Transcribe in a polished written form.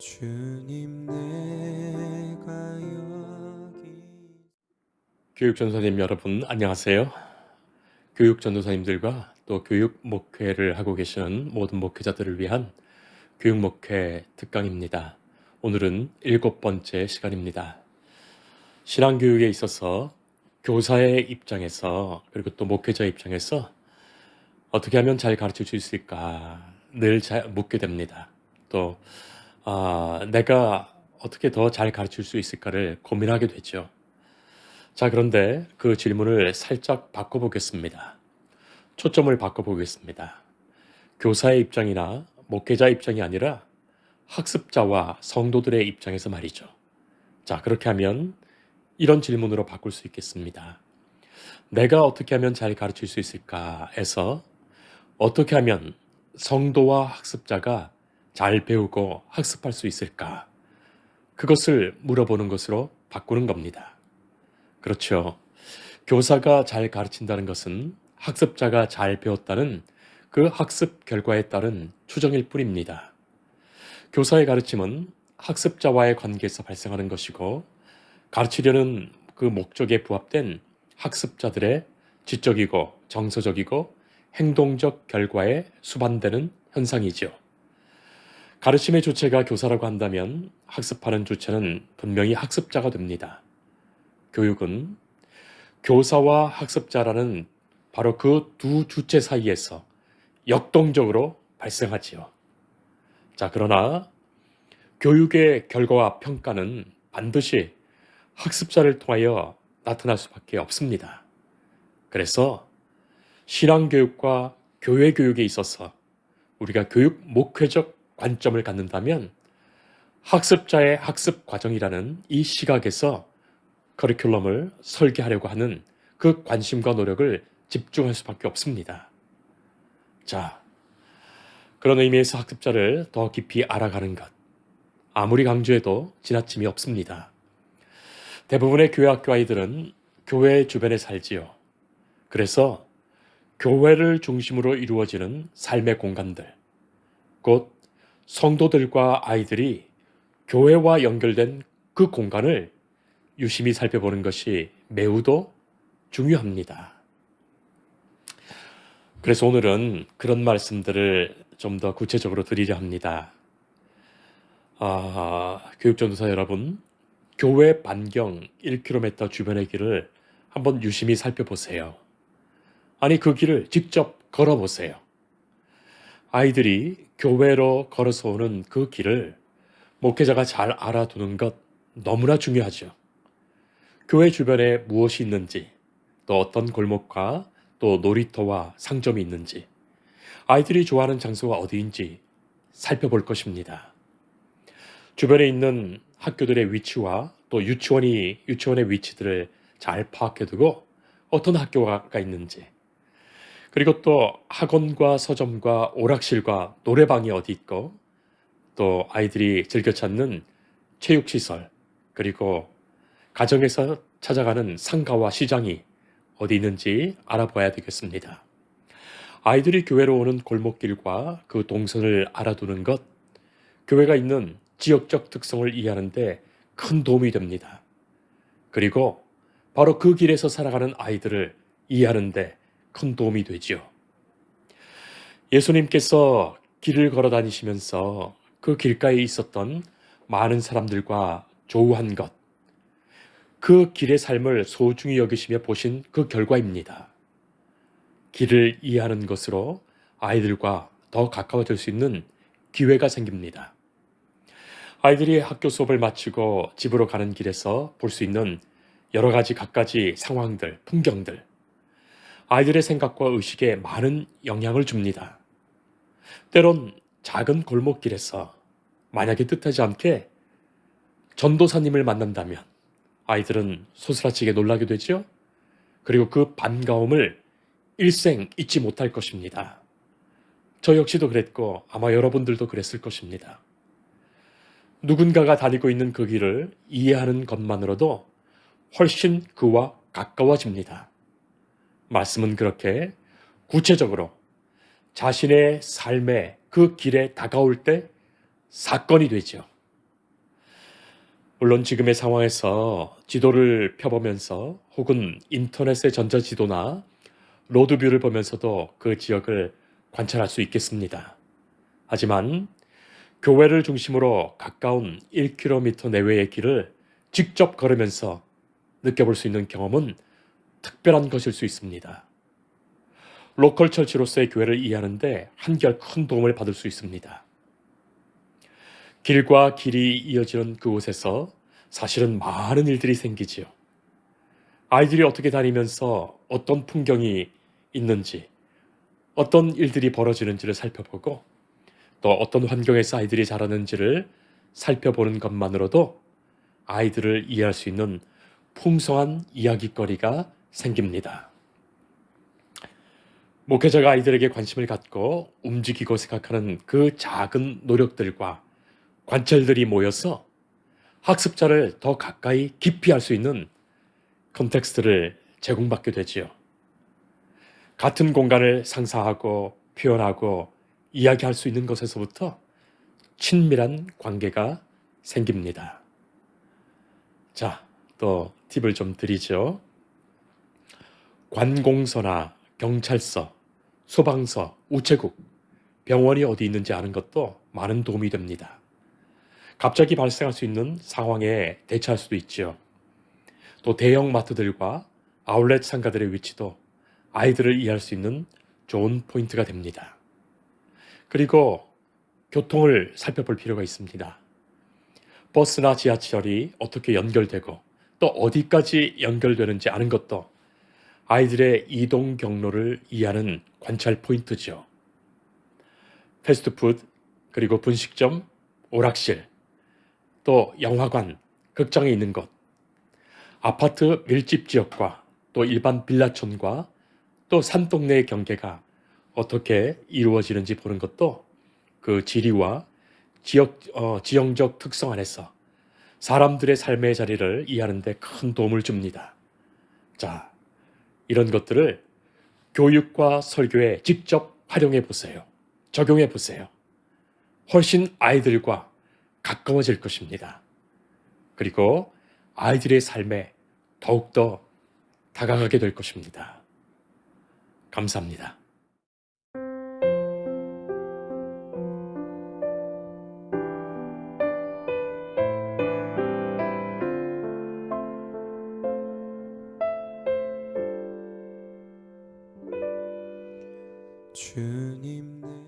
주님 내가 여기 교육전도사님 여러분 안녕하세요. 교육전도사님들과 또 교육 목회를 하고 계시는 모든 목회자들을 위한 교육 목회 특강입니다. 오늘은 7번째 시간입니다. 신앙교육에 있어서 교사의 입장에서 그리고 또 목회자의 입장에서 어떻게 하면 잘 가르칠 수 있을까 늘 묻게 됩니다. 또 내가 어떻게 더 잘 가르칠 수 있을까를 고민하게 되죠. 자, 그런데 그 질문을 살짝 바꿔보겠습니다. 초점을 바꿔보겠습니다. 교사의 입장이나 목회자 입장이 아니라 학습자와 성도들의 입장에서 말이죠. 자, 그렇게 하면 이런 질문으로 바꿀 수 있겠습니다. 내가 어떻게 하면 잘 가르칠 수 있을까?에서 어떻게 하면 성도와 학습자가 잘 배우고 학습할 수 있을까? 그것을 물어보는 것으로 바꾸는 겁니다. 그렇죠. 교사가 잘 가르친다는 것은 학습자가 잘 배웠다는 그 학습 결과에 따른 추정일 뿐입니다. 교사의 가르침은 학습자와의 관계에서 발생하는 것이고 가르치려는 그 목적에 부합된 학습자들의 지적이고 정서적이고 행동적 결과에 수반되는 현상이지요. 가르침의 주체가 교사라고 한다면 학습하는 주체는 분명히 학습자가 됩니다. 교육은 교사와 학습자라는 바로 그 두 주체 사이에서 역동적으로 발생하지요. 자, 그러나 교육의 결과와 평가는 반드시 학습자를 통하여 나타날 수밖에 없습니다. 그래서 신앙교육과 교회교육에 있어서 우리가 교육 목회적 관점을 갖는다면 학습자의 학습 과정이라는 이 시각에서 커리큘럼을 설계하려고 하는 그 관심과 노력을 집중할 수밖에 없습니다. 자, 그런 의미에서 학습자를 더 깊이 알아가는 것, 아무리 강조해도 지나침이 없습니다. 대부분의 교회 학교 아이들은 교회 주변에 살지요. 그래서 교회를 중심으로 이루어지는 삶의 공간들, 곧 성도들과 아이들이 교회와 연결된 그 공간을 유심히 살펴보는 것이 매우도 중요합니다. 그래서 오늘은 그런 말씀들을 좀 더 구체적으로 드리려 합니다. 교육전도사 여러분, 교회 반경 1km 주변의 길을 한번 유심히 살펴보세요. 아니, 그 길을 직접 걸어보세요. 아이들이 교회로 걸어서 오는 그 길을 목회자가 잘 알아두는 것 너무나 중요하죠. 교회 주변에 무엇이 있는지, 또 어떤 골목과 또 놀이터와 상점이 있는지, 아이들이 좋아하는 장소가 어디인지 살펴볼 것입니다. 주변에 있는 학교들의 위치와 또 유치원의 위치들을 잘 파악해두고 어떤 학교가 있는지, 그리고 또 학원과 서점과 오락실과 노래방이 어디 있고 또 아이들이 즐겨 찾는 체육시설, 그리고 가정에서 찾아가는 상가와 시장이 어디 있는지 알아봐야 되겠습니다. 아이들이 교회로 오는 골목길과 그 동선을 알아두는 것, 교회가 있는 지역적 특성을 이해하는 데 큰 도움이 됩니다. 그리고 바로 그 길에서 살아가는 아이들을 이해하는 데 큰 도움이 되지요. 예수님께서 길을 걸어 다니시면서 그 길가에 있었던 많은 사람들과 조우한 것, 그 길의 삶을 소중히 여기시며 보신 그 결과입니다. 길을 이해하는 것으로 아이들과 더 가까워질 수 있는 기회가 생깁니다. 아이들이 학교 수업을 마치고 집으로 가는 길에서 볼 수 있는 여러 가지 갖가지 상황들, 풍경들, 아이들의 생각과 의식에 많은 영향을 줍니다. 때론 작은 골목길에서 만약에 뜻하지 않게 전도사님을 만난다면 아이들은 소스라치게 놀라게 되죠. 그리고 그 반가움을 일생 잊지 못할 것입니다. 저 역시도 그랬고 아마 여러분들도 그랬을 것입니다. 누군가가 다니고 있는 그 길을 이해하는 것만으로도 훨씬 그와 가까워집니다. 말씀은 그렇게 구체적으로 자신의 삶의 그 길에 다가올 때 사건이 되죠. 물론 지금의 상황에서 지도를 펴보면서 혹은 인터넷의 전자지도나 로드뷰를 보면서도 그 지역을 관찰할 수 있겠습니다. 하지만 교회를 중심으로 가까운 1km 내외의 길을 직접 걸으면서 느껴볼 수 있는 경험은 특별한 것일 수 있습니다. 로컬 철치로서의 교회를 이해하는데 한결 큰 도움을 받을 수 있습니다. 길과 길이 이어지는 그곳에서 사실은 많은 일들이 생기지요. 아이들이 어떻게 다니면서 어떤 풍경이 있는지, 어떤 일들이 벌어지는지를 살펴보고 또 어떤 환경에서 아이들이 자라는지를 살펴보는 것만으로도 아이들을 이해할 수 있는 풍성한 이야깃거리가 생깁니다. 목회자가 아이들에게 관심을 갖고 움직이고 생각하는 그 작은 노력들과 관찰들이 모여서 학습자를 더 가까이 깊이 할 수 있는 컨텍스트를 제공받게 되지요. 같은 공간을 상상하고 표현하고 이야기할 수 있는 것에서부터 친밀한 관계가 생깁니다. 자, 또 팁을 좀 드리죠. 관공서나 경찰서, 소방서, 우체국, 병원이 어디 있는지 아는 것도 많은 도움이 됩니다. 갑자기 발생할 수 있는 상황에 대처할 수도 있죠. 또 대형 마트들과 아울렛 상가들의 위치도 아이들을 이해할 수 있는 좋은 포인트가 됩니다. 그리고 교통을 살펴볼 필요가 있습니다. 버스나 지하철이 어떻게 연결되고 또 어디까지 연결되는지 아는 것도 아이들의 이동 경로를 이해하는 관찰 포인트죠. 패스트푸드, 그리고 분식점, 오락실, 또 영화관, 극장에 있는 것, 아파트 밀집 지역과 또 일반 빌라촌과 또 산동네의 경계가 어떻게 이루어지는지 보는 것도 그 지리와 지형적 특성 안에서 사람들의 삶의 자리를 이해하는 데 큰 도움을 줍니다. 자, 이런 것들을 교육과 설교에 직접 활용해 보세요. 적용해 보세요. 훨씬 아이들과 가까워질 것입니다. 그리고 아이들의 삶에 더욱더 다가가게 될 것입니다. 감사합니다. 주님 내